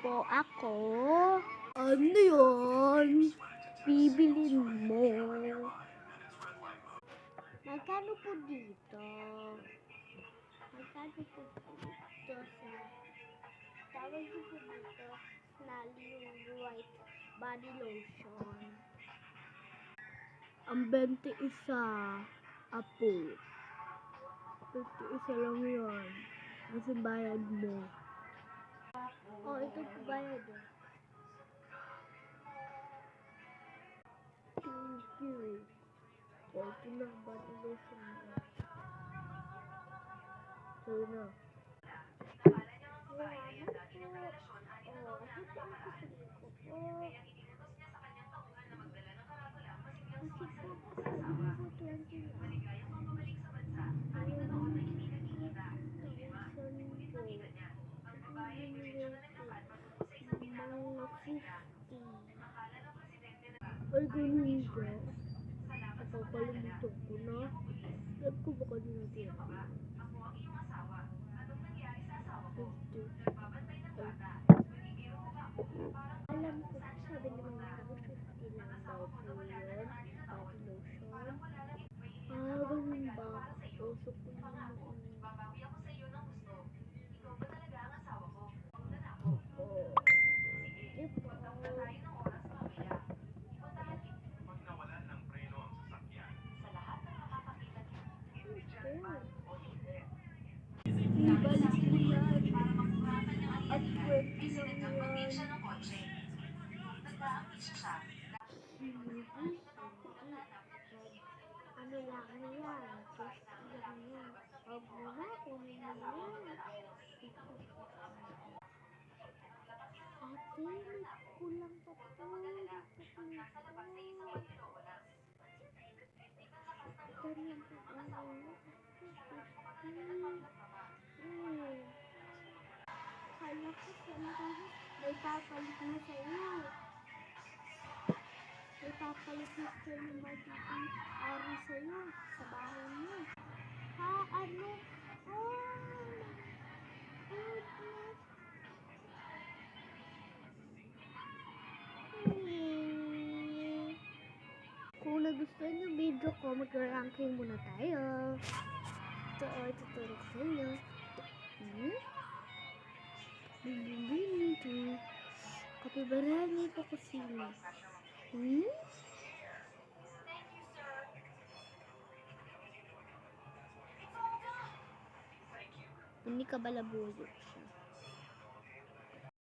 po ako. Ano yun? Bibilin mo. Magkano po dito? Magkano po dito sa... Tawag niyo po dito na yung white body lotion. Ang 21. Apo. 21 lang yun. Kasi bayad mo. Oh, ito po bayad eh. Thank you. Oh, ito na, body lotion mo. So na. Ay, ganun ka. Nakakalimutan ko na. Alam ko baka di natin. 50. Alam ko, sabi naman ako, 50 lang daw po yun. Body lotion. Ganun ba? Usok ko naman. Ibalik mo yan. At 20 lang yan. Ano lang yan? 50 lang yan. Huwag mo na, kunin mo yan. Ate, may kulang pa po. Ganyan po ang ano. Kala ko saan may papalit na sa'yo. May papalit na sa'yo ng magiging ari sa'yo sa bahay mo. Ha? Ano? Kung nagustuhan yung video ko, mag-ranking muna tayo. Ito o, ituturo ko sa inyo. Ito. Kapibarani po ko sila. Hindi ka balabuyo siya.